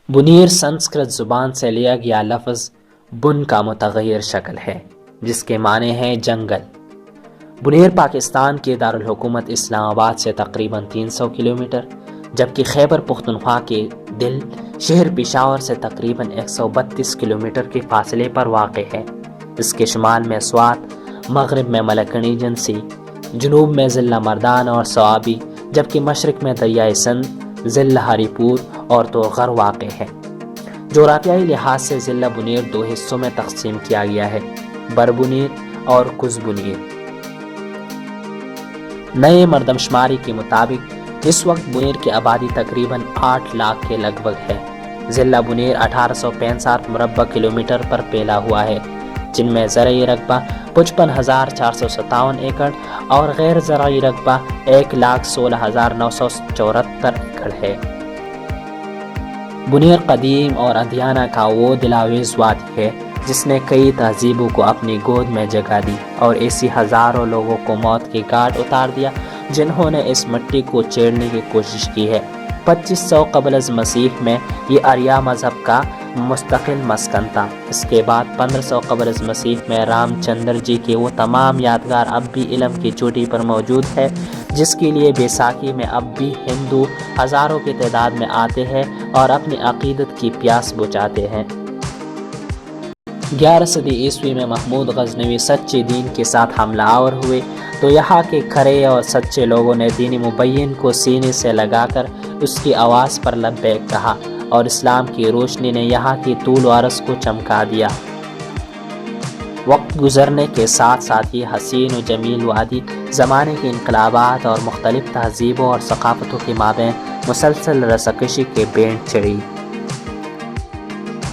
بنیر سنسکرت زبان سے لیا گیا لفظ بن کا متغیر شکل ہے جس کے معنی ہے جنگل۔ بنیر پاکستان کے دارالحکومت اسلام آباد سے تقریباً 300 کلومیٹر، جبکہ خیبر پختونخوا کے دل شہر پشاور سے تقریباً 132 کلومیٹر کے فاصلے پر واقع ہے۔ اس کے شمال میں سوات، مغرب میں ملکنی جنسی، جنوب میں ضلع مردان اور سوابی، جبکہ مشرق میں دریائے سندھ، ضلع ہری پور اور توغر واقع ہے۔ جغرافیائی لحاظ سے ضلع بنیر دو حصوں میں تقسیم کیا گیا ہے، بر بنیر اور کز بنیر۔ نئے مردم شماری کے مطابق اس وقت بنیر کی آبادی تقریباً 8 لاکھ کے لگ بھگ ہے۔ ضلع بنیر 1865 مربع کلومیٹر پر پھیلا ہوا ہے، جن میں زرعی رقبہ 55,457 ایکڑ اور غیر زرعی رقبہ 1,16,974 ایکڑ ہے۔ بنیر قدیم اور اندھیانہ کا وہ دلاویز وادی ہے جس نے کئی تہذیبوں کو اپنی گود میں جگہ دی اور ایسی ہزاروں لوگوں کو موت کے گھاٹ اتار دیا جنہوں نے اس مٹی کو چیرنے کی کوشش کی ہے۔ 2500 قبل از مسیح میں یہ آریہ مذہب کا مستقل مسکن تھا۔ اس کے بعد 1500 قبل از مسیح میں رام چندر جی کے وہ تمام یادگار اب بھی علم کی چوٹی پر موجود ہے جس کے لیے بیساکھی میں اب بھی ہندو ہزاروں کی تعداد میں آتے ہیں اور اپنی عقیدت کی پیاس بجھاتے ہیں۔ 11 صدی عیسوی میں محمود غزنوی سچے دین کے ساتھ حملہ آور ہوئے تو یہاں کے کھرے اور سچے لوگوں نے دینی مبین کو سینے سے لگا کر اس کی آواز پر لبیک کہا اور اسلام کی روشنی نے یہاں کی طول و عرض کو چمکا دیا۔ وقت گزرنے کے ساتھ ساتھ یہ حسین و جمیل وادی زمانے کے انقلابات اور مختلف تہذیبوں اور ثقافتوں کے مابین مسلسل رساکشی کے بینڈ چڑھی۔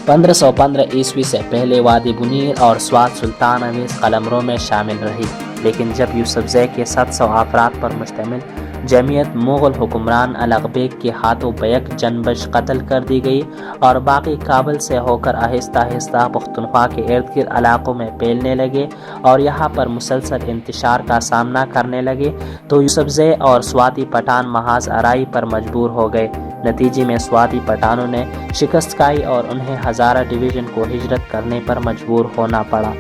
1515 عیسوی سے پہلے وادی بنیر اور سوات سلطان اویس قلمرو میں شامل رہی، لیکن جب یوسف زئی کے 700 افراد پر مشتمل جمعیت مغل حکمران الغ بیگ کے ہاتھوں بیک جنبش قتل کر دی گئی اور باقی کابل سے ہو کر آہستہ آہستہ پختونخوا کے ارد گرد علاقوں میں پھیلنے لگے اور یہاں پر مسلسل انتشار کا سامنا کرنے لگے تو یوسف زئی اور سواتی پٹھان محاذ آرائی پر مجبور ہو گئے۔ نتیجے میں سواتی پٹھانوں نے شکست کھائی اور انہیں ہزارہ ڈویژن کو ہجرت کرنے پر مجبور ہونا پڑا۔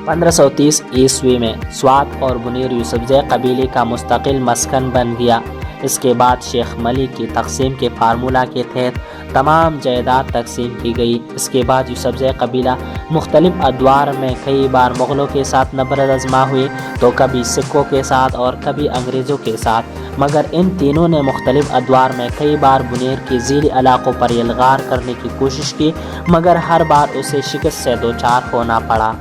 1530 عیسوی میں سوات اور بنیر یوسف زئی قبیلے کا مستقل مسکن بن گیا۔ اس کے بعد شیخ ملک کی تقسیم کے فارمولہ کے تحت تمام جائیداد تقسیم کی گئی۔ اس کے بعد یوسف زئی قبیلہ مختلف ادوار میں کئی بار مغلوں کے ساتھ نبرد آزما ہوئے، تو کبھی سکھوں کے ساتھ اور کبھی انگریزوں کے ساتھ، مگر ان تینوں نے مختلف ادوار میں کئی بار بنیر کے ذیلی علاقوں پر یلغار کرنے کی کوشش کی، مگر ہر بار اسے شکست سے دوچار ہونا پڑا۔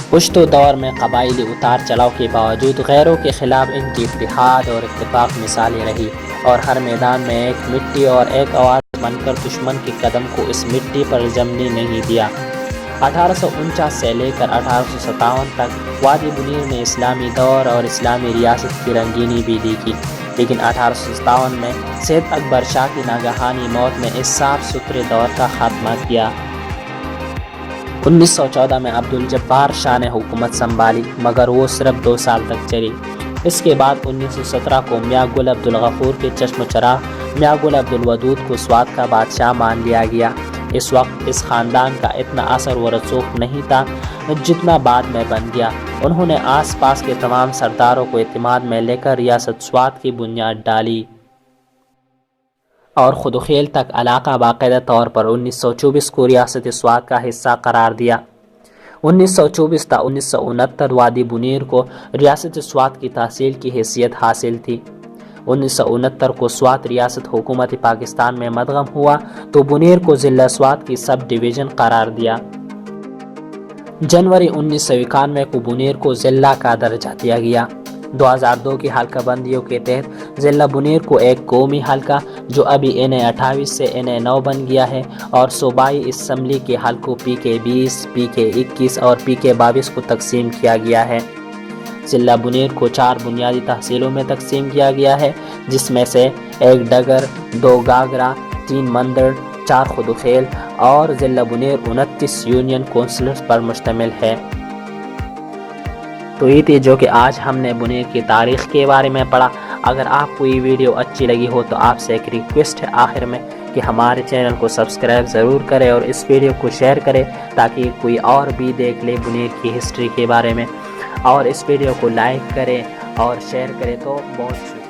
پشتو دور میں قبائلی اتار چڑھاؤ کے باوجود غیروں کے خلاف ان کی اتحاد اور اتفاق مثالی رہی اور ہر میدان میں ایک مٹی اور ایک آواز بن کر دشمن کے قدم کو اس مٹی پر جمنے نہیں دیا۔ 1849 سے لے کر 1857 تک وادی بنیر نے اسلامی دور اور اسلامی ریاست کی رنگینی بھی دیکھی، لیکن 1857 میں سید اکبر شاہ کی ناگہانی موت نے اس صاف ستھرے دور کا خاتمہ کیا۔ 1914 میں عبدالجبار شاہ نے حکومت سنبھالی، مگر وہ صرف 2 سال تک چلی۔ اس کے بعد 1917 کو میاں گل عبدالغفور کے چشم و چراغ میاں گل عبدالودود کو سوات کا بادشاہ مان لیا گیا۔ اس وقت اس خاندان کا اتنا اثر و رسوخ نہیں تھا جتنا بعد میں بن گیا۔ انہوں نے آس پاس کے تمام سرداروں کو اعتماد میں لے کر ریاست سوات کی بنیاد ڈالی اور خدوخیل تک علاقہ باقاعدہ طور پر 1924 کو ریاست سوات کا حصہ قرار دیا۔ 1924 تا 1969 وادی بنیر کو ریاست سوات کی تحصیل کی حیثیت حاصل تھی۔ 1969 کو سوات ریاست حکومت پاکستان میں مدغم ہوا تو بنیر کو ضلع سوات کی سب ڈویژن قرار دیا۔ جنوری 1991 کو بنیر کو ضلع کا درجہ دیا گیا۔ 2002 کی حلقہ بندیوں کے تحت ضلع بنیر کو ایک قومی حلقہ جو ابھی NA28 سے NA9 بن گیا ہے اور صوبائی اسمبلی کے حلقوں PK20، PK21 اور PK22 کو تقسیم کیا گیا ہے۔ ضلع بنیر کو 4 بنیادی تحصیلوں میں تقسیم کیا گیا ہے، جس میں سے 1 ڈگر، 2 گاگرا، 3 مندر، 4 خدوخیل اور ضلع بنیر 29 یونین کونسلز پر مشتمل ہے۔ تو یہ تھی جو کہ آج ہم نے بنیر کی تاریخ کے بارے میں پڑھا۔ اگر آپ کو یہ ویڈیو اچھی لگی ہو تو آپ سے ایک ریکویسٹ ہے آخر میں کہ ہمارے چینل کو سبسکرائب ضرور کریں اور اس ویڈیو کو شیئر کریں تاکہ کوئی اور بھی دیکھ لے بنیر کی ہسٹری کے بارے میں، اور اس ویڈیو کو لائک کریں اور شیئر کریں تو بہت شکریہ۔